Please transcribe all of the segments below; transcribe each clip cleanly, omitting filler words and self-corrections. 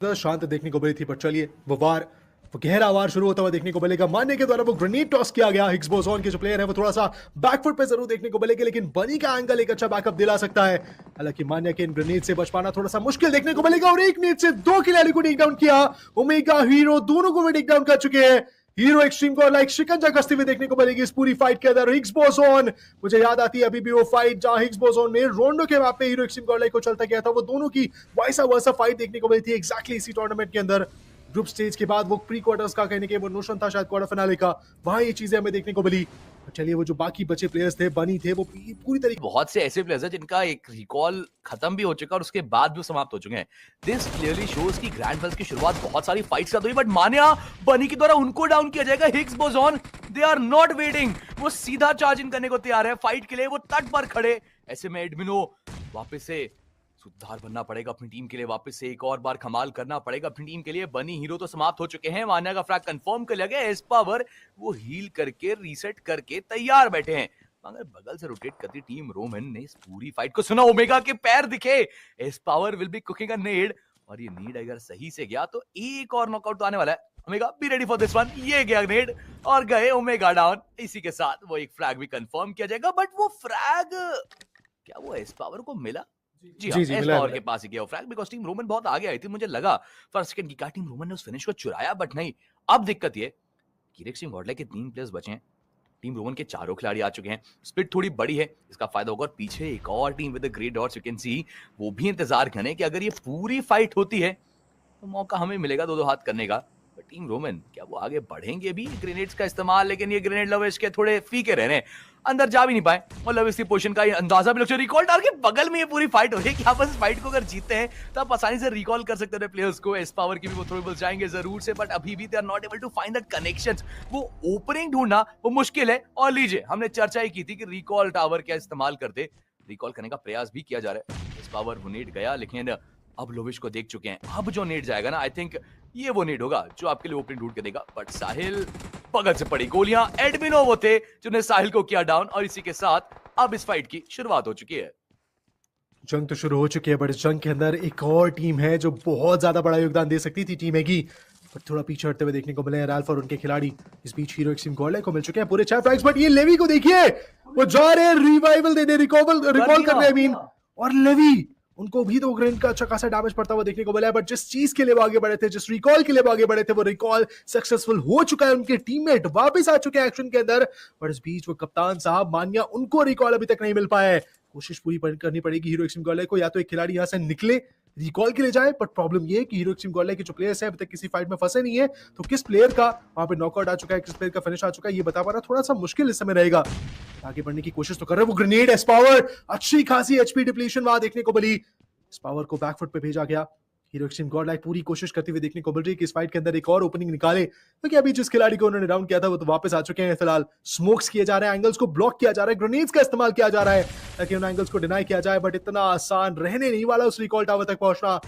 शांत देखने को मिली थी, पर चलिए वो गहरा वार शुरू होता हुआ देखने को मिलेगा। मान्य के द्वारा वो ग्रेनेड टॉस किया गया। हिग्स बोसोन के जो प्लेयर है वो थोड़ा सा बैकफुट पे जरूर देखने को मिलेगा, लेकिन बनी का एंगल एक अच्छा बैकअप दिला सकता है। हालांकि मान्य के इन ग्रेनेड से बच पाना थोड़ा सा मुश्किल देखने को मिलेगा, और एक नेड से दो खिलाड़ी को टेक डाउन किया। ओमेगा हीरो दोनों को भी टेक डाउन कर चुके हैं। हीरो एक्सट्रीम को लाइक शिकंजा कसते हुए देखने को मिलेगी इस पूरी फाइट के अंदर। हिग्स बोसोन, मुझे याद आती है अभी भी वो फाइट जहां हिग्स बोसोन ने रोंडो के मैप पे हीरो एक्सट्रीम को लाइक को चलता गया था। वो दोनों की वाइसा वर्सा फाइट देखने को मिली थी एग्जैक्टली इसी टूर्नामेंट के अंदर। ग्रुप स्टेज के बाद वो प्री क्वार्टर्स का कहने के वो नोशन था शायद क्वार्टर फिनाले का, वहां ये चीजें हमें देखने को मिली। चलिए वो जो बाकी बचे प्लेयर्स थे, बनी थे, वो पूरी तरीके बहुत से ऐसे प्लेयर्स हैं जिनका एक रिकॉल खत्म भी हो चुका और उसके बाद भी समाप्त हो चुके हैं। दिस क्लियरली शोज की ग्रैंड वेल्थ की शुरुआत बहुत सारी फाइट्स का हुई, बट मान्या बनी के द्वारा उनको डाउन किया जाएगा। Higgs boson, they are not waiting, वो सीधा चार्ज इन करने को तैयार है फाइट के लिए। वो तट पर खड़े, ऐसे में एडमिनो वापस से सुधार बनना पड़ेगा अपनी टीम के लिए, वापस से एक और बार कमाल करना पड़ेगा अपनी टीम के लिए। बनी हीरो तो समाप्त हो चुके हैं, मान्या का फ्रैग कंफर्म कर लिया गया। एस पावर वो हील करके रीसेट करके तैयार बैठे हैं, मगर बगल से रोटेट करती टीम रोमन ने इस पूरी फाइट को सुना। ओमेगा के पैर दिखे, S power will be cooking a need, और ये नीड अगर सही से गया तो एक और नॉकआउट तो आने वाला है। Omega be ready for this one. ये गया नेड और गए ओमेगा डाउन। इसी के साथ वो एक फ्रैग भी कंफर्म किया जाएगा, बट वो फ्रैग क्या वो एस पावर को मिला? जी हाँ, एस पावर के पास ही गया फ्रैग, बिकॉज़ टीम रोमन बहुत आगे आई थी। मुझे लगा फर्स्ट सेकंड की क्या टीम रोमन ने उस फिनिश को चुराया, बट नहीं। अब दिक्कत ये कि रेक्सिंग गॉडलाइक के 3 प्लेयर्स बचे हैं, टीम रोमन के चारों खिलाड़ी आ चुके हैं। स्प्लिट थोड़ी बड़ी है, इसका फायदा होगा। और पीछे एक और team with the great dots, you can see, वो भी इंतजार करें कि अगर ये पूरी फाइट होती है तो मौका हमें मिलेगा दो हाथ करने का। पर टीम रोमन क्या वो आगे बढ़ेंगे भी ग्रेनेड्स का इस्तेमाल? लेकिन ये ग्रेनेड लवेश के थोड़े फीके रह रहे हैं, अंदर जा भी नहीं पाए, और लवेश की पोजीशन का अंदाजा भी। रिकॉल डाल के बगल में ये पूरी फाइट हो रही है कि आप इस फाइट को अगर जीतते हैं तो आप आसानी से रिकॉल कर सकते हैं प्लेयर्स को। एस पावर की भी वो थोड़े बहुत जाएंगे जरूर से, बट अभी भी they are not able to find the connections. वो ओपनिंग ढूंढना वो मुश्किल है। और लीजिए, हमने चर्चा ही की थी कि रिकॉल टावर क्या इस्तेमाल करते, रिकॉल करने का प्रयास भी किया जा रहा है। एस पावर वो नेट गया, लेकिन अब लोविश को देख चुके हैं। अब जो नेट जाएगा ना, आई थिंक ये वो नेट होगा जो आपके लिए ओपनिंग ढूंढ के देगा। बट साहिल, बगल से पड़ी गोलियां। एडमिनो वो थे जिन्होंने साहिल को किया डाउन, और इसी के साथ अब इस फाइट की शुरुआत हो चुकी है। जंग तो शुरू हो चुकी है, बट इस जंग के अंदर एक और टीम है जो बहुत ज्यादा बड़ा योगदान दे सकती थी, टीम हैगी, पर थोड़ा पीछे हटते हुए देखने को मिले हैं रैल्फ और उनके खिलाड़ी। इस बीच हीरो एक्सट्रीम गॉडलाइक को मिल चुके हैं पूरे 4 फ्रैग्स, बट ये लेवी को देखिए, वो जा रहे हैं रिवाइवल देने, रिकॉल करने। आई मीन, और लेवी, उनको भी तो ग्रेनेड का अच्छा खासा डैमेज पड़ता हुआ देखने को मिला है, बट जिस चीज के लिए वो आगे बढ़े थे, जिस रिकॉल के लिए वो आगे बढ़े थे, वो रिकॉल सक्सेसफुल हो चुका है। उनके टीममेट वापस आ चुके हैं एक्शन के अंदर, पर इस बीच वो कप्तान साहब मान्या, उनको रिकॉल अभी तक नहीं मिल पाया है। कोशिश पूरी करनी पड़ेगी हीरो एक्सट्रीम गॉडलाइक को, या तो एक खिलाड़ी यहां से निकले, रिकॉल के लिए जाए, बट प्रॉब्लम ये है कि हीरो एक्सट्रीम गॉडलाइक के जो प्लेयर्स हैं अभी तक किसी फाइट में फंसे नहीं है, तो किस प्लेयर का वहां पे नॉकआउट आ चुका है, किस प्लेयर का फिनिश आ चुका है, ये बता पाना थोड़ा सा मुश्किल इस समय रहेगा। आगे बढ़ने की कोशिश तो कर रहे हैं वो। ग्रेनेड, एस पावर, अच्छी खासी एचपी डिप्लीशन वहां देखने को मिली। इस पावर को बैकफुट पे भेजा गया। हीरो एक्सट्रीम गॉडलाइक पूरी कोशिश करते हुए देखने को मिल रही है कि इस फाइट के अंदर एक और ओपनिंग निकाले, क्योंकि अभी जिस खिलाड़ी को उन्होंने डाउन किया था वो तो वापस आ चुके हैं। फिलहाल स्मोक्स किए जा रहे हैं, एंगल्स को ब्लॉक किया जा रहा है, ग्रेनेड्स का इस्तेमाल किया जा रहा है ताकि उन एंगल्स को डिनाई किया जाए, बट इतना आसान रहने नहीं वाला उस रिकॉल टावर तक पहुंचना।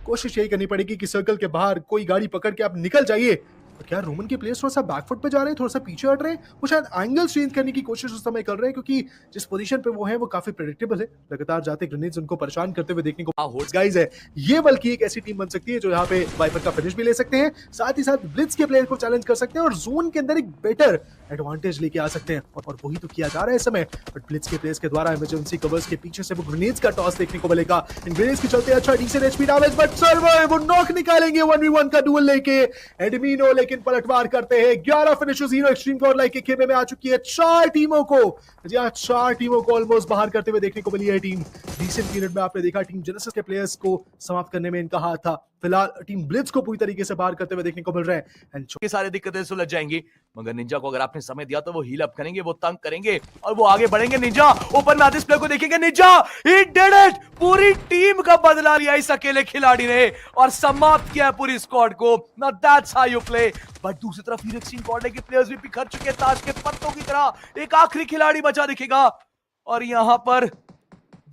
कोशिश यही करनी पड़ेगी कि सर्कल के बाहर कोई गाड़ी पकड़ के आप निकल जाइए। और क्या रोमन के प्लेयर्स थोड़ा सा बैकफुट पे जा रहे हैं, थोड़ा सा पीछे हट रहे हैं, वो शायद एंगल चेंज करने की कोशिश उस समय कर रहे हैं, क्योंकि जिस पोजीशन पे वो है वो काफी प्रेडिक्टेबल है। लगातार जाते ग्रेनेड्स उनको परेशान करते हुए देखने को होट्स गाइस है। ये बल्कि एक ऐसी टीम बन सकती है जो यहाँ पे वाइपर का फिनिश भी ले सकते हैं, साथ ही साथ ब्लिट्ज के प्लेयर को चैलेंज कर सकते हैं और जोन के अंदर एक बेटर एडवांटेज लेके आ सकते हैं, और वही तो किया जा रहा है इस समय। बट ब्लिट्ज के प्लेयर्स के द्वारा इमरजेंसी कवर्स के पीछे से वो ग्रेनेड्स का टॉस देखने को मिलेगा। इन ग्रेनेड्स के चलते अच्छा decent HP damage, but server वो नॉक निकालेंगे 1v1 का डुएल लेके एडमिनो, लेकिन पलटवार करते हैं। 11 फिनिशेस हीरो एक्सट्रीम गॉडलाइक के खेमे में आ चुकी है। 4 टीमों को, जी हां, 4 टीमों को ऑलमोस्ट बाहर करते हुए देखने को मिली है टीम। रिसेंट पीरियड में आपने देखा टीम जेनेसिस के प्लेयर्स को समाप्त करने में इनका हाथ था, फिलहाल टीम ब्लिट्ज को पूरी तरीके से बाहर करते हुए देखने को मिल रहे हैं। ये सारी दिक्कतें सुलझ जाएंगी, मगर निंजा को अगर आपने समय दिया तो वो हील अप करेंगे, वो तंग करेंगे और वो आगे बढ़ेंगे। निंजा ओपन में आते इस प्ले को देखेंगे, निंजा ही डिड इट, पूरी टीम का बदला लिया इस अकेले खिलाड़ी ने और समाप्त किया पूरी स्क्वाड को। Now that's how you play. But दूसरी तरफ हीरो एक्सट्रीम गॉडलाइक के प्लेयर्स भी बिखर चुके हैं ताश के पत्तों की तरह। एक आखिरी खिलाड़ी बचा दिखेगा और यहां पर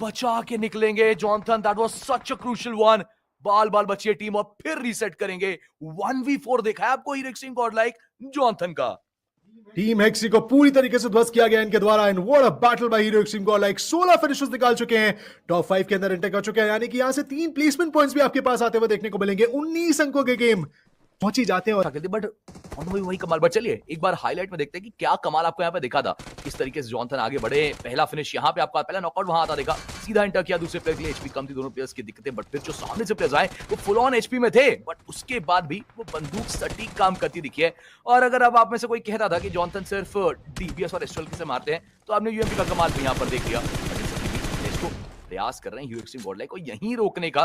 बचा के निकलेंगे Jonathan. That was such a crucial one. बाल बाल बची है टीम और फिर रीसेट करेंगे। 1v4 देखा है आपको हीरो एक्सट्रीम गॉडलाइक जॉनथन का। टीम हेक्सी को पूरी तरीके से ध्वस्त किया गया इनके द्वारा। And what a battle by hero extreme god like. 16 finishes निकाल चुके हैं, टॉप 5 के अंदर एंटर कर चुके हैं, यानी कि यहां से 3 प्लेसमेंट पॉइंट्स भी आपके पास आते हुए देखने को मिलेंगे। 19 अंकों के गेम पहुंच ही जाते हैं और बट वही कमाल। बट चलिए एक बार हाईलाइट में देखते हैं कि क्या कमाल आपको यहाँ पे दिखा था, किस तरीके से जॉनथन आगे बढ़े। पहला फिनिश यहाँ पे आपका, पहला नॉकआउट वहां आता देखा, सीधा इंटर किया दूसरे प्लेयर के लिए। एचपी कम थी दोनों प्लेयर्स की दिक्कतें, बट फिर जो सामने से प्लेयर्स आए वो फुल ऑन एचपी में थे, बट उसके बाद भी वो बंदूक सटीक काम करती दिखी है। और अगर अब आप में से कोई कहता था कि जॉनथन सिर्फ डीपीएस और एस्ट्रल से मारते हैं, तो आपने यूएमपी का कमाल भी यहाँ पर देख लिया। प्रयास कर रहे हैं हीरो एक्सट्रीम गॉड लाइक को यहीं रोकने का,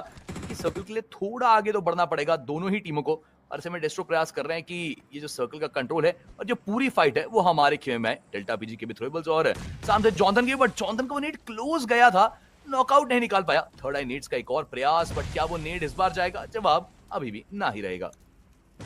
कि सर्कल के लिए थोड़ा आगे तो बढ़ना पड़ेगा दोनों ही टीमों को। और ऐसे में डेस्ट्रो प्रयास कर रहे हैं कि ये जो सर्कल का कंट्रोल है और जो पूरी फाइट है वो हमारे खेमे में है। डेल्टा पीजी के भी थ्रोएबल्स और सामने जॉनथन के, बट जॉनथन का वो नेट क्लोज गया था, नॉकआउट नहीं निकाल पाया। थर्ड आई नेट्स का एक और प्रयास, बट क्या वो नेट इस बार जाएगा? जवाब अभी भी ना ही रहेगा।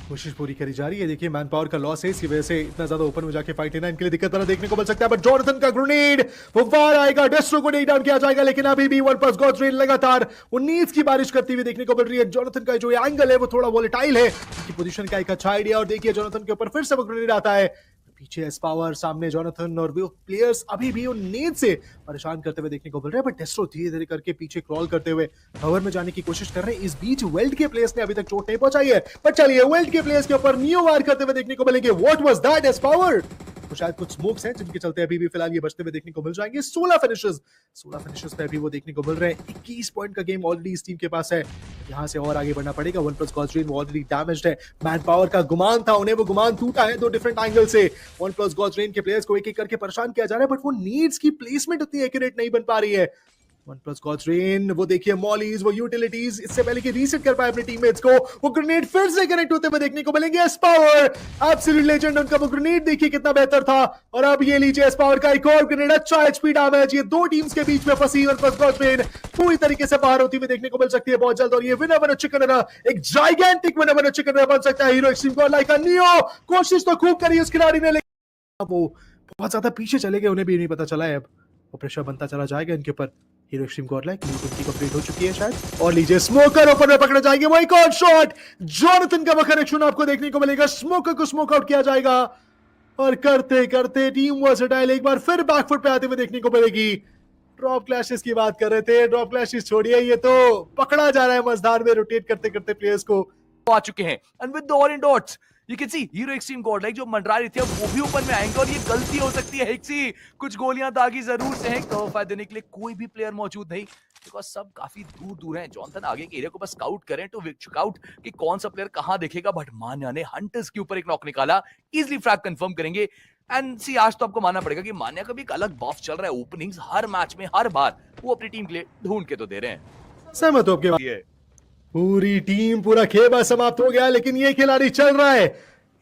कोशिश पूरी करी जा रही है। देखिए मैन पावर का लॉस है, इसकी वजह से इतना ज्यादा ओपन में जाके फाइट लेना इनके लिए दिक्कत बना देखने को मिल सकता है। बट जॉनथन का ग्रेनेड वो वार आएगा, डेस्ट्रो को नहीं डाउन किया जाएगा, लेकिन अभी भी वन प्लस गॉड रेन लगातार 19 की बारिश करती हुई देखने को मिल रही है। जॉनथन का जो एंगल है वो थोड़ा वोलेटाइल है, उनकी पोजीशन का एक अच्छा आइडिया। और देखिए जॉनथन के ऊपर फिर से वो ग्रेनेड आता है, पीछे एस पावर, सामने जॉनथन, और वो प्लेयर्स अभी भी उन नीड से परेशान करते हुए देखने को मिल रहे हैं। बट डेस्ट्रो धीरे धीरे करके पीछे क्रॉल करते हुए कवर में जाने की कोशिश कर रहे हैं। इस बीच वेल्ड के प्लेयर्स ने अभी तक चोट नहीं पहुंचाई है, पर चलिए वेल्ड के प्लेयर्स के ऊपर नियो वार करते हुए देखने को मिलेंगे। What was that S power? तो शायद कुछ स्मोक्स हैं जिनके चलते अभी भी फिलहाल ये बचते हुए देखने को मिल जाएंगे। 16 फिनिशेस पे अभी वो देखने को मिल रहे हैं। 21 पॉइंट का गेम ऑलरेडी इस टीम के पास है, यहां से और आगे बढ़ना पड़ेगा। वन प्लस गॉड्स रेन वो ऑलरेडी डैमेज्ड है, मैन पावर का गुमान था उन्हें, वो गुमान टूटा है 2 डिफरेंट एंगल से। वन प्लस गॉड्स रेन के प्लेयर्स को एक एक करके परेशान किया जा रहा है, बट वो नीड्स की प्लेसमेंट उतनी एक्यूरेट नहीं बन पा रही है। वन प्लस गॉड्स रेन वो देखिए मॉलीज, वो यूटिलिटीज, इससे पहले कि रीसेट कर पाए अपने टीममेट्स को, वो ग्रेनेड फिर से कनेक्ट होते हुए देखने को मिलेंगे। एस पावर एब्सोल्यूट लेजेंड, उनका वो ग्रेनेड देखिए कितना बेहतर था। और अब ये लीजिए एस पावर का एक और ग्रेनेड, अच्छा एचपी डैमेज। ये 2 टीम्स के बीच में फंसी वन प्लस गॉड्स रेन पूरी तरीके से बाहर होती हुई देखने को मिल सकती है बहुत जल्द। और ये विनर बना चिकन रनर, एक जाइगेंटिक विनर बना चिकन रनर बन सकता है hero extreme god like. Neo कोशिश तो खूब करी उस खिलाड़ी ने, लेकिन वो बहुत ज्यादा पीछे चले गए, उन्हें भी नहीं पता चला है। अब वो प्रेशर बनता चला जाएगा इनके ऊपर। हीरो एक्सट्रीम गॉड लाइक की कंप्लीट हो चुकी है शायद, और लीजिए स्मोकर ओपन में पकड़े जाएंगे। वो एक और शॉट, जॉनथन का कनेक्शन आपको देखने को मिलेगा। स्मोकर को स्मोक आउट किया जाएगा, और करते करते टीम वर्सेटाइल एक बार फिर बैकफुट पे आते हुए देखने को मिलेगी। ड्रॉप क्लैशेस की बात कर रहे थे, ड्रॉप क्लैशेस छोड़िए, ये तो पकड़ा जा रहा है मझधार में रोटेट करते करते प्लेयर्स को। आ चुके हैं and with the all in dots you can see hero extreme god like जो मंडरा रही थी, अब वो भी ऊपर में आएंगे। और ये गलती हो सकती है हेक्सी, कुछ गोलियां दागी जरूर से हैं, कवर फायर देने के लिए कोई भी प्लेयर मौजूद नहीं, बिकॉज सब काफी दूर दूर हैं। जॉनथन आगे के एरिया को बस स्काउट करें तो चेकआउट कि कौन सा प्लेयर कहां देखेगा। बट मान्या ने हंटर्स के ऊपर एक नॉक निकाला, इजीली फ्रैग कंफर्म करेंगे। एंड सी आज तो आपको मानना पड़ेगा कि मान्या का भी एक अलग बफ चल रहा है। ओपनिंग्स हर मैच में हर बार वो अपनी टीम के लिए ढूंढ के तो दे रहे हैं। सहमत हो आपके बात। पूरी टीम, पूरा खेबा समाप्त हो गया, लेकिन ये खिलाड़ी चल रहा है।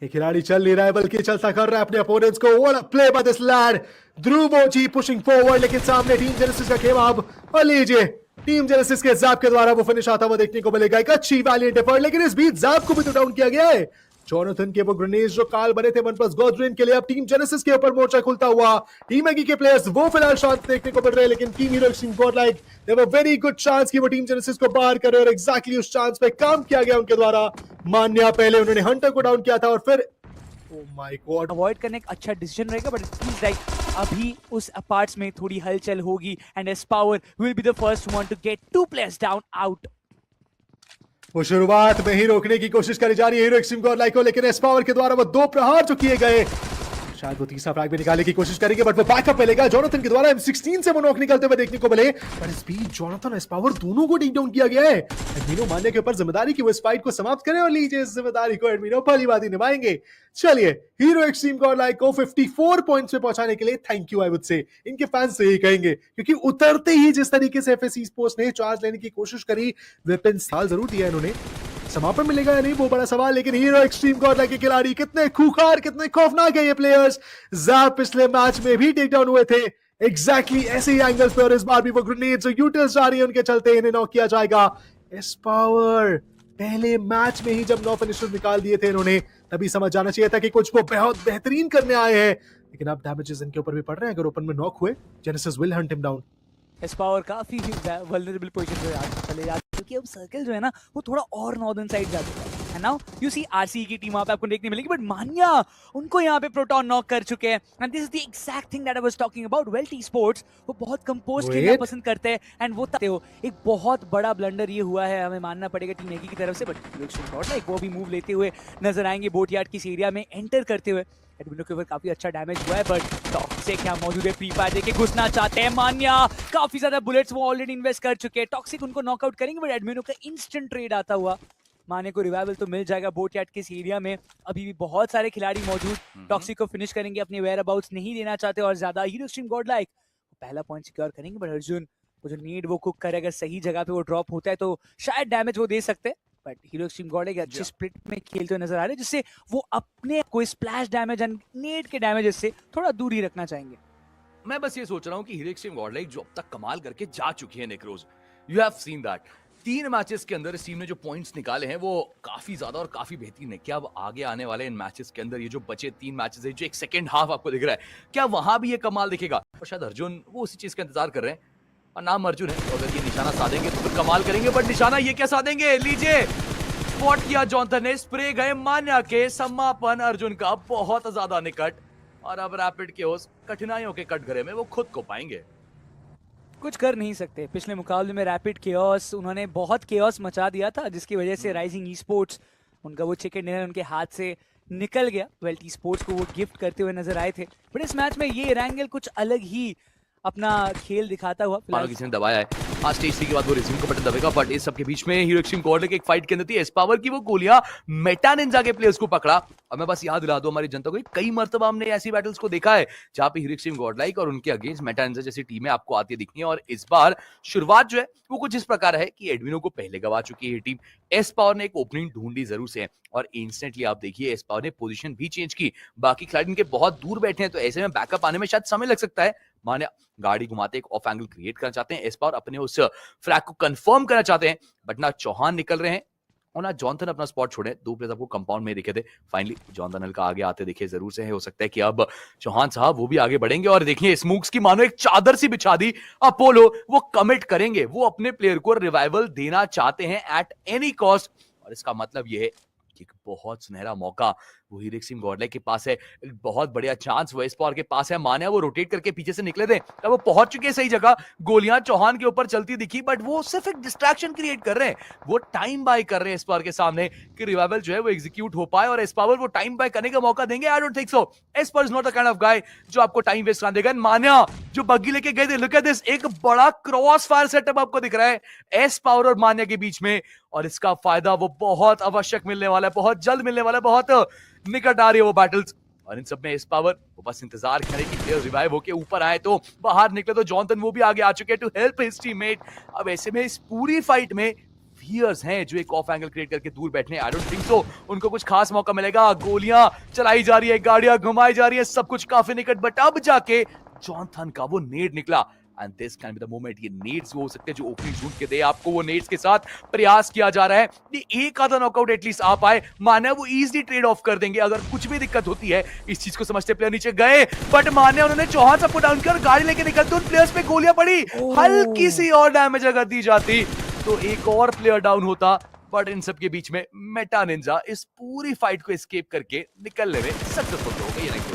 ये खिलाड़ी चल नहीं रहा है बल्कि चलता कर रहा है अपने अपोनेंट्स को। What a play by this lad, Dhruv OG pushing forward, लेकिन सामने टीम जेनेसिस का खेमा। अब और लीजिए टीम जेनेसिस के जैप के द्वारा वो फिनिश आता हुआ देखने को मिलेगा। एक अच्छी वैलिएंट एफर्ट, लेकिन इस बीच जैप को भी तो डाउन किया गया है। जॉनथन के वो ग्रेनेड्स जो काल बने थे वन प्लस गॉड्स रेन के लिए, अब टीम जेनेसिस के ऊपर मोर्चा खुलता हुआ। टीम एगी के प्लेयर्स वो फिलहाल शांत देखने को मिल रहे हैं, लेकिन team hero extreme god like they have a very good chance कि वो टीम जेनेसिस को बाहर करे, और एग्जैक्टली उस चांस पे काम किया गया उनके द्वारा। मान्या पहले उन्होंने हंटर को डाउन किया था, और फिर ओह माय गॉड, अवॉइड करने एक अच्छा डिसीजन रहेगा। बट इट फील्स लाइक अभी उस अपार्ट्स में थोड़ी हलचल होगी, and S power will be the first one to get 2 players down out. वो शुरुआत में ही रोकने की कोशिश करी जा रही है हीरो एक्सट्रीम गॉड लाइक को, लेकिन एस पावर के द्वारा वो 2 प्रहार जो किए गए, शायद वो तीसरा फ्रैग भी निकालने की कोशिश करेंगे, बट वो बैकअप मिलेगा। जॉनथन के द्वारा M16 से वो नॉक निकलते हुए देखने को मिले, पर इस बीच जॉनथन एस पावर दोनों को टेक डाउन किया गया है। एडमिनो मान्य के ऊपर जिम्मेदारी की वो इस फाइट को समाप्त करें, और लीजिए इस जिम्मेदारी को एडमिनो पहली बार ही निभाएंगे। चलिए हीरो एक्सट्रीम गॉड लाइक को 54 पॉइंट्स पे पहुंचाने के लिए thank you I would say इनके फैंस से ही कहेंगे, क्योंकि उतरते ही जिस तरीके से एफएससी स्पोर्ट्स ने चार्ज लेने की कोशिश करी, वेपन साल जरूर दिया इन्होंने, समापन मिलेगा या नहीं वो बड़ा सवाल। लेकिन हीरो एक्सट्रीम गॉड लाइक के खिलाड़ी कितने खूंखार, कितने खौफनाक है ये प्लेयर्स। जैप पिछले मैच में भी टेक डाउन हुए थे एग्जैक्टली ऐसे ही एंगल्स पे, और इस बार भी वो ग्रेनेड्स और यूटिल्स जा रही है उनके चलते, इन्हें नॉक किया जाएगा। एस पावर पहले मैच में ही जब 9 फिनिशर्स निकाल दिए थे इन्होंने, तभी समझ जाना चाहिए था कि कुछ वो बहुत बेहतरीन करने आए हैं, लेकिन अब डैमेजेस इनके ऊपर भी पड़ रहे हैं। अगर ओपन में नॉक हुए, genesis will Hunt him down. S power काफी वल्नरेबल पोजीशन पे चले जाते हैं, क्योंकि अब सर्कल जो है ना वो थोड़ा और नॉर्दर्न साइड जा चुका है। And now you see RCE की टीम वहां पे आपको देखने मिलेगी, बट मान्या उनको यहाँ पे प्रोटॉन नॉक कर चुके हैं। And this is the exact thing that I was talking about. Well T sports वो बहुत कंपोज खेलना Wait. पसंद करते हैं, एंड वो हो एक बहुत बड़ा ब्लंडर ये हुआ है, हमें मानना पड़ेगा टीम एगी की तरफ से। बट वो भी मूव लेते हुए नजर आएंगे बोट यार्ड की इस एरिया में एंटर करते हुए। एडमिनो के ऊपर काफी अच्छा डैमेज हुआ है, बट टॉक्सिक यहाँ मौजूद है, फ्री फायर देके घुसना चाहते हैं मान्या। काफी ज्यादा बुलेट्स वो ऑलरेडी इन्वेस्ट कर चुके हैं, टॉक्सिक उनको नॉकआउट करेंगे, बट एडमिनो का इंस्टेंट ट्रेड आता हुआ मान्या को रिवाइवल तो मिल जाएगा। बोट यार्ड के इस एरिया में अभी भी बहुत सारे खिलाड़ी मौजूद टॉक्सिक को फिनिश करेंगे, अपने वेयर अबाउट्स नहीं देना चाहते और ज्यादा। हीरो एक्सट्रीम गॉड लाइक पहला पॉइंट सिक्योर करेंगे, बट अर्जुन वो जो नीड वो कुक करे, अगर सही जगह पे वो ड्रॉप होता है तो शायद डैमेज वो दे सकते हैं। बट हीरो एक्सट्रीम गॉड एक अच्छे स्प्लिट में खेलते हुए नजर आ रहे हैं, जिससे वो अपने कोई स्प्लैश डैमेज एंड नेट के डैमेजेस से थोड़ा दूर ही रखना चाहेंगे। मैं बस ये सोच रहा हूँ कि हीरो एक्सट्रीम गॉड लाइक जो अब तक कमाल करके जा चुकी है necrose, you have seen that 3 matches के अंदर इस टीम ने जो पॉइंट्स निकाले हैं वो काफी ज्यादा और काफी बेहतरीन है। क्या अब आगे आने वाले इन मैचेस के अंदर ये जो बचे 3 मैचेस है, जो एक सेकंड हाफ आपको दिख रहा है, क्या वहां भी ये कमाल दिखेगा? और शायद अर्जुन वो उसी चीज का इंतजार कर रहे हैं, और नाम अर्जुन है, तो अगर ये निशाना साधेंगे तो फिर कमाल करेंगे। बट निशाना ये क्या साधेंगे, लीजिए स्पॉट किया जॉनथन ने, स्प्रे गए मान्या के, समापन अर्जुन का बहुत ज्यादा निकट, और अब रैपिड के उस कठिनाइयों के कटघरे में वो खुद को पाएंगे। कुछ कर नहीं सकते। पिछले मुकाबले में रैपिड केओस उन्होंने बहुत केओस मचा दिया था, जिसकी वजह से राइजिंग ई स्पोर्ट्स उनका वो चिकन डिनर उनके हाथ से निकल गया। वेल टी स्पोर्ट्स को वो गिफ्ट करते हुए नजर आए थे, बट इस मैच में ये रैंगल कुछ अलग ही अपना खेल दिखाता हुआ फिलहाल किसी ने दबाया है। हाँ, स्टेज 3 के बाद वो रिज्यूम का बटन दबेगा, बट इस सब के बीच में हीरो एक्सट्रीम गॉड लाइक एक फाइट के अंदर थी, एस पावर की वो गोलियां मेटा निंजा के प्लेयर्स को पकड़ा। और मैं बस याद दिला दूं हमारी जनता को, कई मर्तबा हमने ऐसी बैटल्स को देखा है जहां पे हीरो एक्सट्रीम गॉड लाइक और उनके अगेंस्ट मेटा निंजा जैसी टीमें आपको आती दिखनी है। और इस बार शुरुआत जो है वो कुछ इस प्रकार है कि एडमिनो को पहले गवा चुकी है टीम। एस पावर ने एक ओपनिंग ढूंढी जरूर से है, और इंस्टेंटली आप देखिए एस पावर ने पोजीशन भी चेंज की। बाकी खिलाड़ी इनके बहुत दूर बैठे हैं, तो ऐसे में बैकअप आने में शायद समय लग सकता है। माने गाड़ी घुमाते एक ऑफ एंगल क्रिएट करना चाहते हैं, एस पावर अपने उस फ्लैग को कंफर्म करना चाहते हैं, बट ना चौहान निकल रहे हैं और ना जॉनथन अपना स्पॉट छोड़े। 2 प्लेयर्स आपको कंपाउंड में दिखे थे, फाइनली जॉनथन हल्का आगे आते दिखे जरूर से है। हो सकता है कि अब चौहान साहब वो भी आगे बढ़ेंगे, और देखिए स्मूक्स की मानो एक चादर सी बिछा दी अपोलो, वो कमिट करेंगे, वो अपने प्लेयर को रिवाइवल देना चाहते हैं एट एनी कॉस्ट। और इसका मतलब ये है कि एक बहुत सुनहरा मौका वो हीरो एक्सट्रीम गॉड लाइक के पास है, एक बहुत बढ़िया चांस वो एस पावर के पास है। मान्या वो रोटेट करके पीछे से निकले थे, अब वो पहुंच चुके हैं सही जगह, गोलियां चौहान के ऊपर चलती दिखी, बट वो सिर्फ एक डिस्ट्रैक्शन क्रिएट कर रहे हैं, वो टाइम बाय कर रहे हैं एस पावर के सामने कि रिवाइवल जो है वो एग्जीक्यूट हो पाए। और एस पावर वो टाइम बाय करने का मौका देंगे? I don't think so. S power is not the kind of guy जो आपको टाइम वेस्ट कर देगा। मान्या जो बग्गी लेके गए थे, लुक एट दिस, एक बड़ा क्रॉस फायर सेटअप आपको दिख रहा है एस पावर और मान्या के बीच में, और इसका फायदा वो बहुत आवश्यक मिलने वाला है, बहुत जल्द मिलने वाला है, बहुत निकट आ रही है वो बैटल्स। और इन सब में एस पावर वो बस इंतजार करे कि प्लेयर रिवाइव होके ऊपर आए, तो बाहर निकले तो जॉनथन वो भी आगे आ चुके हैं टू हेल्प हिज टीममेट। अब ऐसे में इस पूरी फाइट में फियर्स हैं जो एक ऑफ एंगल क्रिएट करके दूर बैठने, आई डोंट थिंक सो उनको कुछ खास मौका मिलेगा। गोलियां चलाई जा रही है, गाड़ियां घुमाई जा रही है, सब कुछ काफी निकट, बट अब जाके जॉनथन का वो नेड निकला, and this can be the moment. ये नेड्स वो हो सकते हैं जो ओपनिंग ढूंढ के दे आपको, वो नेड्स के साथ प्रयास किया जा रहा है कि एक आधा नॉकआउट एटलीस्ट आ पाए। मान्या वो इजीली ट्रेड ऑफ कर देंगे अगर कुछ भी दिक्कत होती है, इस चीज को समझते प्लेयर नीचे गए, बट मान्या उन्होंने चौहान सबको डाउन कर गाड़ी लेके निकलते उन प्लेयर्स पे गोलियां पड़ी, हल्की सी और डैमेज अगर दी जाती तो एक और प्लेयर डाउन होता। बट इन सब के बीच में मेटा निंजा इस पूरी फाइट को एस्केप करके निकलने में सक्सेसफुल हो गई है।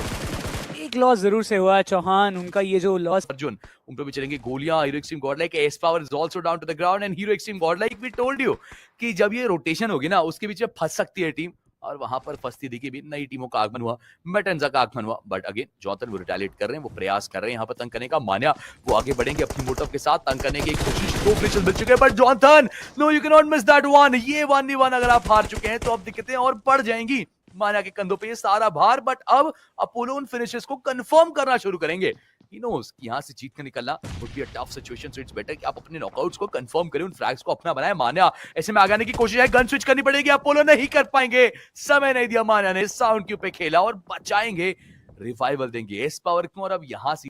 एक लॉस जरूर से हुआ है चौहान, उनका ये जो लॉस अर्जुन उन पे भी चलेंगे गोलियां। Hero extreme god like S power is also down to the ground, and hero extreme god like we told you कि जब ये रोटेशन होगी ना उसके बीच में फंस सकती है टीम, और वहां पर फंसती दिखी भी नई टीमों का आगमन हुआ, मेटेंजा का आगमन हुआ। बट अगेन जॉनथन वो रिटेलिएट कर रहे हैं, वो प्रयास कर रहे हैं यहाँ पर तंग करने का। मान्या वो आगे बढ़ेंगे अपनी मोटिव के साथ, तंग करने की कोशिश, 2 फिनिशेस मिल चुके हैं, but Jonathan no you can not miss that one. ये 1v1 अगर आप हार चुके हैं तो अब दिक्कतें और बढ़ जाएंगी मान्या के कंधों पे ये सारा भार। बट अब अपोलो उन फिनिशेस को कंफर्म करना शुरू करेंगे। He knows कि यहाँ से जीत कर निकलना would be a tough situation, so it's better कि आप अपने नॉकआउट्स को कंफर्म करें, उन फ्रैग्स को अपना बनाए। मान्या ऐसे में आगे आने की कोशिश है, गन स्विच करनी पड़ेगी, अपोलो नहीं कर पाएंगे, समय नहीं दिया मान्या ने, साउंड क्यू पे खेला और बचाएंगे, रिवाइवल देंगे एस पावर को। और अब यहाँ से